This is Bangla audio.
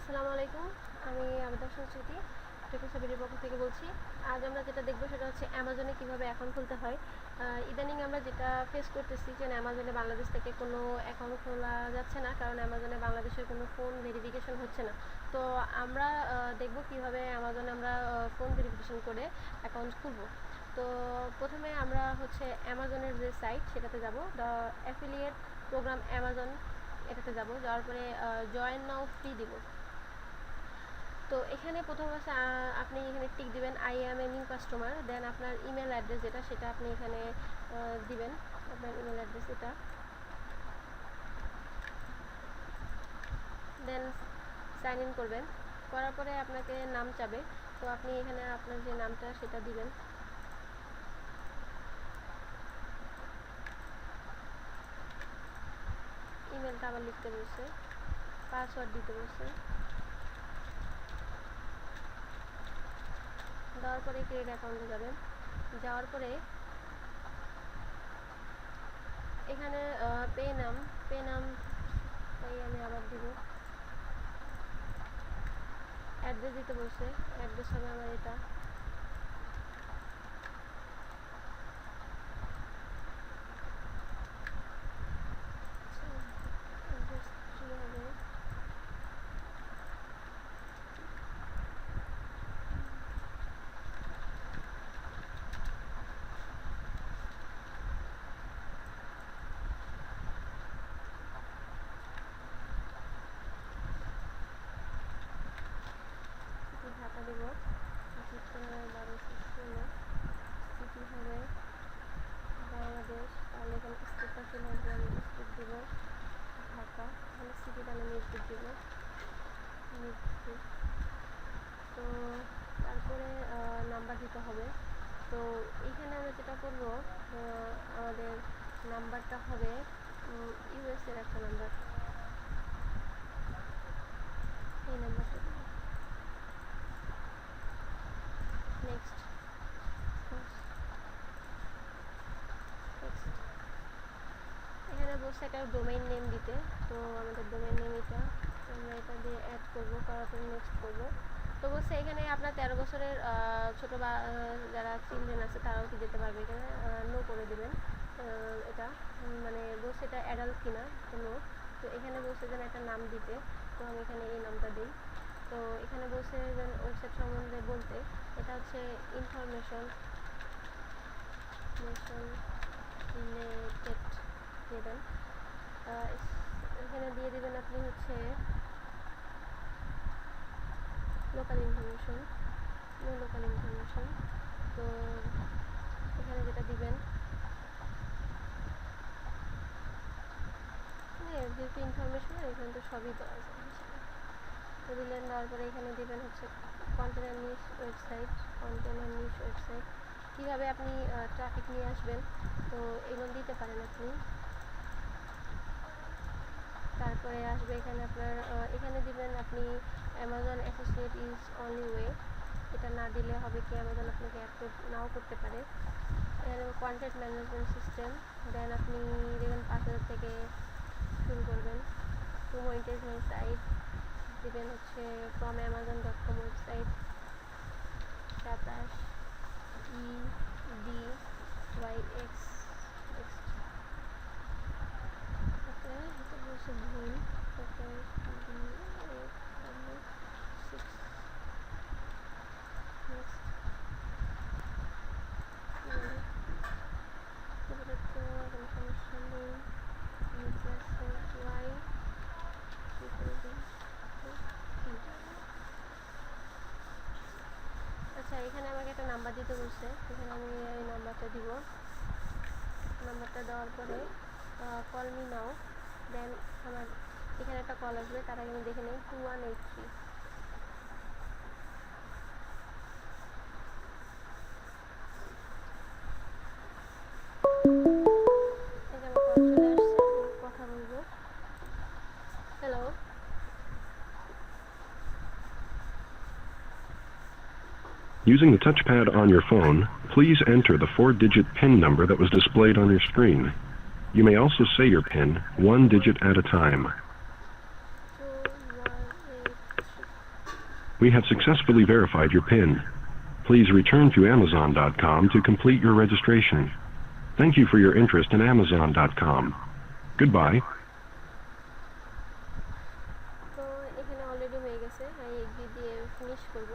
আসসালামু আলাইকুম। আমি আবেদা সংস্কৃতি টেকনোসাবিরের পক্ষ থেকে বলছি। আজ আমরা যেটা দেখব সেটা হচ্ছে অ্যামাজনে কিভাবে অ্যাকাউন্ট খুলতে হয়। ইদানিং আমরা যেটা ফেস করতেছি যে অ্যামাজনে বাংলাদেশ থেকে কোনো অ্যাকাউন্ট খোলা যাচ্ছে না, কারণ অ্যামাজনে বাংলাদেশের কোনো ফোন ভেরিফিকেশন হচ্ছে না। তো আমরা দেখব কিভাবে অ্যামাজনে আমরা ফোন ভেরিফিকেশন করে অ্যাকাউন্ট খুলব। তো প্রথমে আমরা হচ্ছে অ্যামাজনের যে সাইট সেটাতে যাব, দ্য অ্যাফিলিয়েট প্রোগ্রাম অ্যামাজন, এটাতে যাব। যাওয়ার পরে জয়েন নাও ফ্রি দিব। তো এখানে প্রথম আছে আপনি এখানে টিক দিবেন I am a new customer, then আপনার ইমেল অ্যাড্রেস যেটা সেটা আপনি এখানে দিবেন, আপনার ইমেল অ্যাড্রেস এটা, দেন সাইন ইন করবেন। করার পরে আপনাকে নাম চাবে, তো আপনি এখানে আপনার যে নামটা সেটা দিবেন। ইমেলটা আবার লিখতে বলছে, পাসওয়ার্ড দিতে বলছে। দেওয়ার পরে ক্রিয়েট অ্যাকাউন্টে যাবেন। যাওয়ার পরে এখানে পে নাম তাই আমি আবার দিব। অ্যাড্রেস দিতে বলছে, অ্যাড্রেস হবে আমার এটা। অ্যাড্রেস কী হবে, ঢাকা দেব, জিপটা হবে 1216, সিটি হবে বাংলাদেশ, তাহলে এখানে স্টেটটা ফিল হবে, আমি স্টেট দেব ঢাকা, তাহলে সিটি তাহলে মিরপুর দেব, মিরপুর। তো তারপরে নাম্বার দিতে হবে। তো এইখানে আমরা যেটা করব, আমাদের নাম্বারটা হবে ইউএসের একটা নাম্বার, এই নাম্বারটা দেব। নেক্সট নেক্সট এখানে বলছে একটা ডোমেইন নেম দিতে, তো আমাদের ডোমেইন নেম এটা, আমরা এটা দিয়ে অ্যাড করবো, করার পরে নেক্সট করবো। তো বলছে এখানে আপনার 13 বছরের ছোটো বা যারা চিলড্রেন আছে তারাও কি যেতে পারবে, এখানে নো করে দেবেন। এটা মানে বলছে এটা অ্যাডাল্ট কিনা, তো নো। তো এখানে বলছে যেন একটা নাম দিতে, তো আমি এখানে এই নামটা দিই। তো এখানে বলছে যেন ওয়েবসাইট সম্বন্ধে বলতে, এটা হচ্ছে ইনফরমেশন রিলেটেড দেবেন। এখানে দিয়ে দেবেন আপনি হচ্ছে local information, no local information. তো এখানে যেটা দিবেন যেহেতু ইনফরমেশন এখানে তো সবই দেওয়া যায় হিসেবে, তো দিলেন। দেওয়ার পরে এখানে দিবেন হচ্ছে container news website, container news website কীভাবে আপনি ট্রাফিক নিয়ে আসবেন, তো এগুলো দিতে পারেন আপনি। তারপরে আসবে এখানে আপনার এখানে দিবেন আপনি Amazon associate is only way, এটা না দিলে হবে কি অ্যামাজন আপনাকে অ্যাড নাও করতে পারে। এখানে কন্টেন্ট ম্যানেজমেন্ট সিস্টেম, দেন আপনি দেবেন 5000 থেকে শুরু করবেন। টু মনিটাইজ মাই সাইট দিবেন হচ্ছে ফ্রম অ্যামাজন.com ওয়েবসাইট 27 EDYX। এটা বলছে ভুল, 27 কোনো সমস্যা নেই। ওয়াই আচ্ছা, এখানে আমাকে একটা নাম্বার দিতে বলছে, এখানে আমি এই নাম্বারটা দিব। নাম্বারটা দেওয়ার পরে কল মি নাও, দেন আমার এখানে একটা কল আসবে, তার আগে আমি দেখে নিই 2183। এই যে আমার কল চলে আসছে, আমি কথা বলবো। Hello. Using the touchpad on your phone, please enter the 4-digit PIN number that was displayed on your screen. You may also say your PIN one digit at a time. 2183 We have successfully verified your PIN. Please return to Amazon.com to complete your registration. Thank you for your interest in Amazon.com. Goodbye. তো এখানে অলরেডি হয়ে গেছে, আমি এগ্রি দিয়ে ফিনিশ করব।